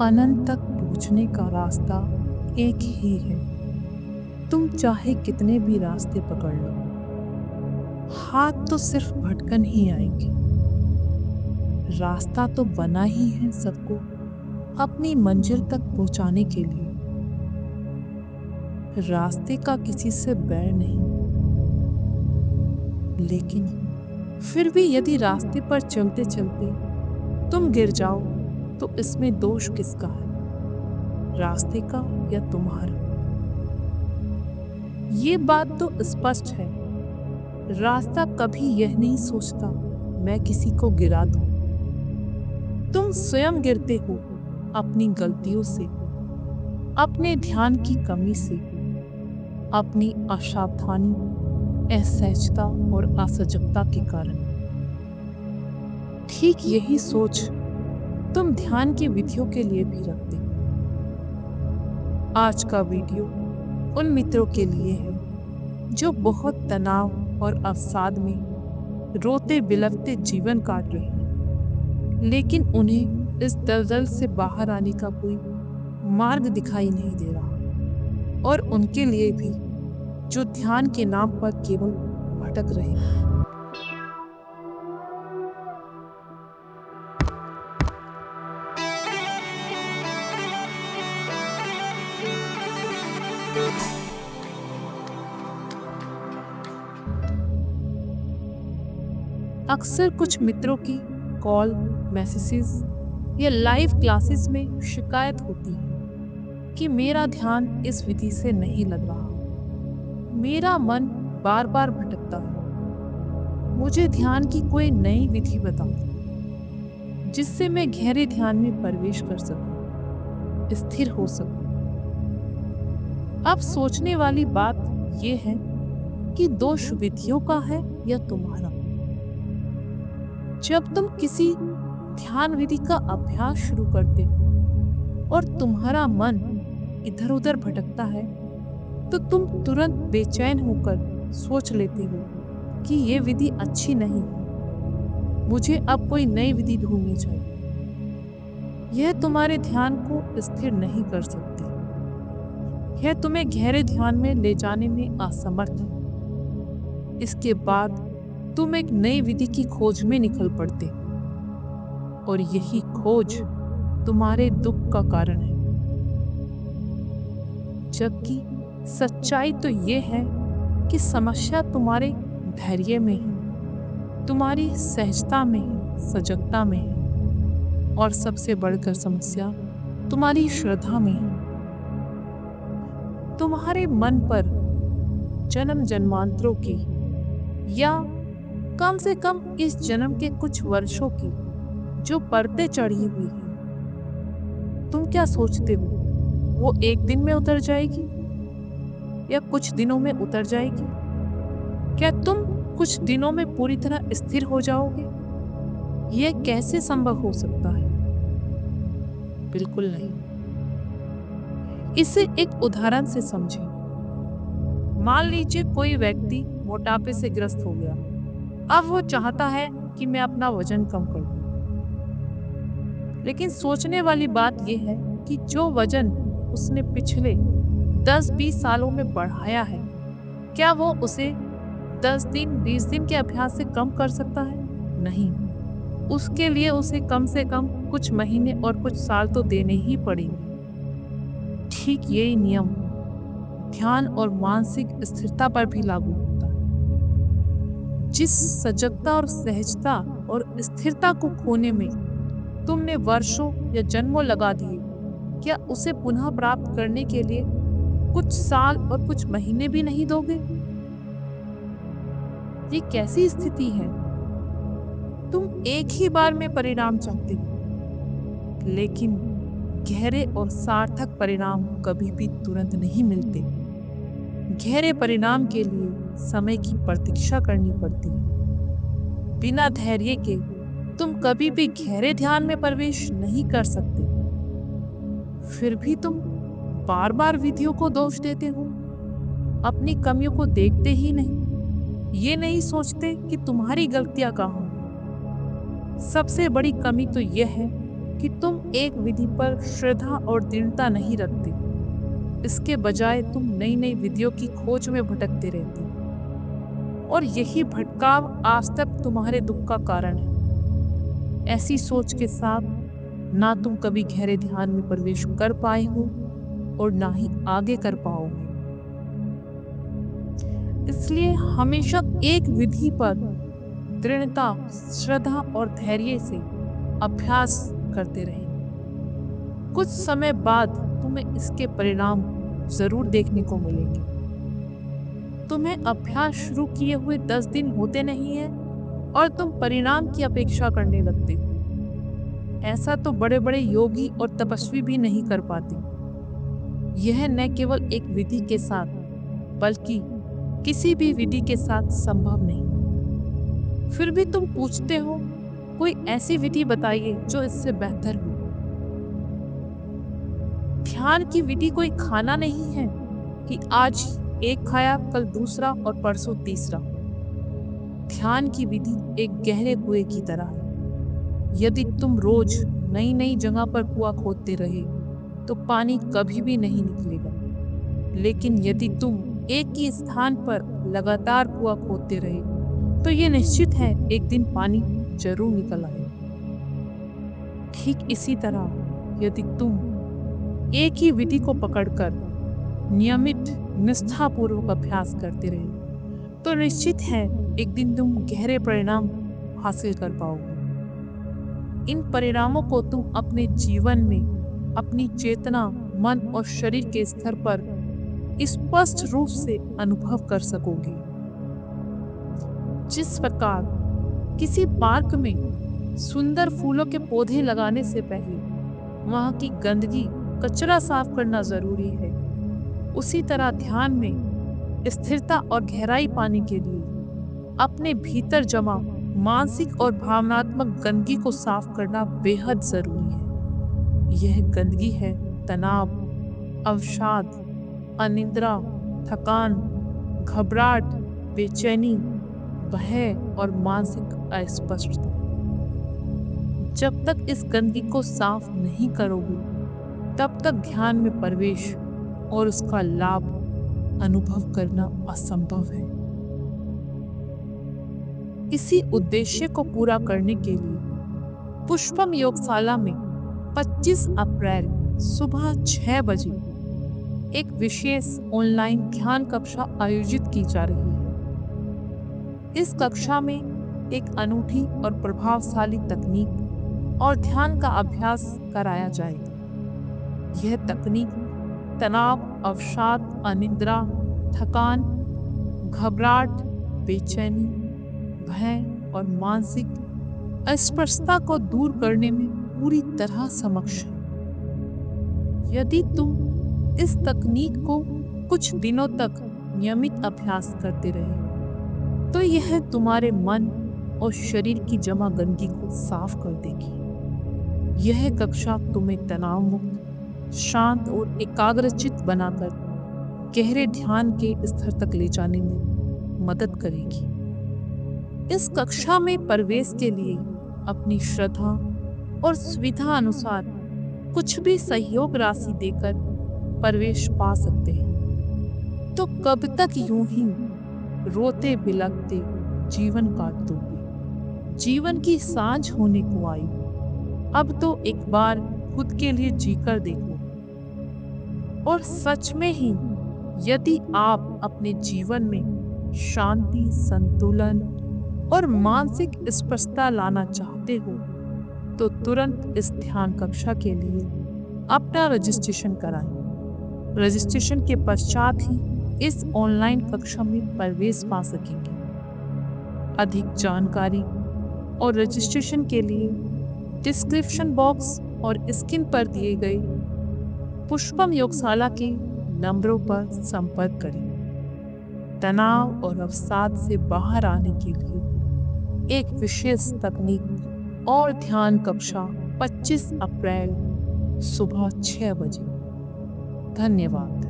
अनंत तक पहुंचने का रास्ता एक ही है। तुम चाहे कितने भी रास्ते पकड़ लो, हाथ तो सिर्फ भटकन ही आएंगे। रास्ता तो बना ही है सबको अपनी मंजिल तक पहुंचाने के लिए। रास्ते का किसी से बैर नहीं, लेकिन फिर भी यदि रास्ते पर चलते चलते तुम गिर जाओ तो इसमें दोष किसका है, रास्ते का या तुम्हारा? ये बात तो स्पष्ट है, रास्ता कभी यह नहीं सोचता मैं किसी को गिरा दूं। तुम स्वयं गिरते हो अपनी गलतियों से, अपने ध्यान की कमी से, अपनी असावधानी, असहजता और असजगता के कारण। ठीक यही सोच तुम ध्यान की विधियों के लिए भी रखते हो। आज का वीडियो उन मित्रों के लिए है जो बहुत तनाव और अवसाद में रोते बिलखते जीवन काट रहे हैं, लेकिन उन्हें इस दलदल से बाहर आने का कोई मार्ग दिखाई नहीं दे रहा, और उनके लिए भी जो ध्यान के नाम पर केवल भटक रहे हैं। अक्सर कुछ मित्रों की कॉल, मैसेजेस या लाइव क्लासेस में शिकायत होती है कि मेरा ध्यान इस विधि से नहीं लग रहा, मेरा मन बार बार भटकता है। मुझे ध्यान की कोई नई विधि बताओ जिससे मैं गहरे ध्यान में प्रवेश कर सकूं, स्थिर हो सकूं। अब सोचने वाली बात यह है कि दोष विधियों का है या तुम्हारा। जब तुम किसी ध्यान विधि का अभ्यास शुरू करते हो और तुम्हारा मन इधर उधर भटकता है, तो तुम तुरंत बेचैन होकर सोच लेते हो कि ये विधि अच्छी नहीं है, मुझे अब कोई नई विधि ढूंढनी चाहिए। यह तुम्हारे ध्यान को स्थिर नहीं कर सकती, यह तुम्हें गहरे ध्यान में ले जाने में असमर्थ है। इसके बाद तुम एक नई विधि की खोज में निकल पड़ते हो, और यही खोज तुम्हारे दुख का कारण है। जबकि सच्चाई तो ये है कि समस्या तुम्हारे धैर्य में है, तुम्हारी सहजता में है, सजगता में है, और सबसे बढ़कर समस्या तुम्हारी श्रद्धा में है। तुम्हारे मन पर जन्म जन्मांतरों की, या कम से कम इस जन्म के कुछ वर्षों की जो परतें चढ़ी हुई हैं। तुम क्या सोचते हो वो एक दिन में उतर जाएगी या कुछ दिनों में उतर जाएगी? क्या तुम कुछ दिनों में पूरी तरह स्थिर हो जाओगे? यह कैसे संभव हो सकता है? बिल्कुल नहीं। इसे एक उदाहरण से समझें। मान लीजिए कोई व्यक्ति मोटापे से ग्रस्त हो गया। अब वो चाहता है कि मैं अपना वजन कम कर दूं, लेकिन सोचने वाली बात यह है कि जो वजन उसने पिछले 10-20 सालों में बढ़ाया है, क्या वो उसे 10 दिन 20 दिन के अभ्यास से कम कर सकता है? नहीं। उसके लिए उसे कम से कम कुछ महीने और कुछ साल तो देने ही पड़ेंगे। ठीक यही नियम ध्यान और मानसिक स्थिरता पर भी लागू होता है। जिस सजगता और सहजता और स्थिरता को खोने में तुमने वर्षों या जन्मों लगा दिए, क्या उसे पुनः प्राप्त करने के लिए कुछ साल और कुछ महीने भी नहीं दोगे? ये कैसी स्थिति है? तुम एक ही बार में परिणाम चाहते हो, लेकिन गहरे और सार्थक परिणाम कभी भी तुरंत नहीं मिलते। गहरे परिणाम के लिए समय की प्रतीक्षा करनी पड़ती है। बिना धैर्य के तुम कभी भी गहरे ध्यान में प्रवेश नहीं कर सकते। फिर भी तुम बार बार विधियों को दोष देते हो, अपनी कमियों को देखते ही नहीं। ये नहीं सोचते कि तुम्हारी गलतियां कहाँ हैं। सबसे बड़ी कमी तो यह है कि तुम एक विधि पर श्रद्धा और दृढ़ता नहीं रखते। इसके बजाय तुम नई नई विधियों की खोज में भटकते रहते हो और यही भटकाव आज तक तुम्हारे दुख का कारण है। ऐसी सोच के साथ ना तुम कभी गहरे ध्यान में प्रवेश कर पाए हो और ना ही आगे कर पाओगे। इसलिए हमेशा एक विधि पर दृढ़ता, श्रद्धा और धैर्य से अभ्यास करते रहे। कुछ समय बाद तुम्हें इसके परिणाम जरूर देखने को मिलेंगे। तुम्हें अभ्यास शुरू किए हुए 10 दिन होते नहीं है और तुम परिणाम की अपेक्षा करने लगते हो। ऐसा तो बड़े बड़े योगी और तपस्वी भी नहीं कर पाते। यह न केवल एक विधि के साथ बल्कि किसी भी विधि के साथ संभव नहीं। फिर भी तुम पूछते हो कोई ऐसी विधि बताइए जो इससे बेहतर हो। ध्यान की विधि कोई खाना नहीं है कि आज एक खाया कल दूसरा और परसों तीसरा। ध्यान की विधि एक गहरे कुएं की तरह है। यदि तुम रोज नई नई जगह पर कुआं खोदते रहे तो पानी कभी भी नहीं निकलेगा। लेकिन यदि तुम एक ही स्थान पर लगातार कुआं खोदते रहे तो ये निश्चित है एक दिन पानी जरूर निकल आएगा। ठीक इसी तरह यदि तुम एक ही विधि को पकड़कर नियमित निष्ठापूर्वक अभ्यास करते रहे तो निश्चित है एक दिन तुम गहरे परिणाम हासिल कर पाओगे। इन परिणामों को तुम अपने जीवन में अपनी चेतना, मन और शरीर के स्तर पर स्पष्ट रूप से अनुभव कर सकोगे। जिस प्रकार किसी पार्क में सुंदर फूलों के पौधे लगाने से पहले वहां की गंदगी, कचरा साफ करना जरूरी है, उसी तरह ध्यान में स्थिरता और गहराई पाने के लिए अपने भीतर जमा मानसिक और भावनात्मक गंदगी को साफ करना बेहद जरूरी है। यह गंदगी है तनाव, अवसाद, अनिद्रा, थकान, घबराहट, बेचैनी, भय और मानसिक अस्पष्टता। जब तक इस गंदगी को साफ नहीं करोगे तब तक ध्यान में प्रवेश और उसका लाभ अनुभव करना असंभव है। इसी उद्देश्य को पूरा करने के लिए पुष्पम योगशाला में 25 अप्रैल सुबह 6 बजे एक विशेष ऑनलाइन ध्यान कक्षा आयोजित की जा रही है। इस कक्षा में एक अनूठी और प्रभावशाली तकनीक और ध्यान का अभ्यास कराया जाएगा। यह तकनीक तनाव, अवसाद, अनिद्रा, थकान, घबराहट, बेचैनी, भय और मानसिक अस्पष्टता को दूर करने में पूरी तरह सक्षम है। यदि तुम इस तकनीक को कुछ दिनों तक नियमित अभ्यास करते रहे तो यह तुम्हारे मन और शरीर की जमा गंदगी को साफ कर देगी। यह कक्षा तुम्हें तनाव मुक्त, शांत और एकाग्रचित्त बनाकर गहरे ध्यान के स्तर तक ले जाने में मदद करेगी। इस कक्षा में प्रवेश के लिए अपनी श्रद्धा और सुविधा अनुसार कुछ भी सहयोग राशि देकर प्रवेश पा सकते हैं। तो कब तक यूं ही रोते बिलखते जीवन काट दोगे? जीवन की सांझ होने को आई, अब तो एक बार खुद के लिए जीकर देखो। और सच में ही यदि आप अपने जीवन में शांति, संतुलन और मानसिक स्पष्टता लाना चाहते हो तो तुरंत इस ध्यान कक्षा के लिए अपना रजिस्ट्रेशन कराएं। रजिस्ट्रेशन के पश्चात ही इस ऑनलाइन कक्षा में प्रवेश पा सकेंगे। अधिक जानकारी और रजिस्ट्रेशन के लिए डिस्क्रिप्शन बॉक्स और स्क्रीन पर दिए गए पुष्पम योगशाला के नंबरों पर संपर्क करें। तनाव और अवसाद से बाहर आने के लिए एक विशेष तकनीक और ध्यान कक्षा 25 अप्रैल सुबह 6 बजे। धन्यवाद।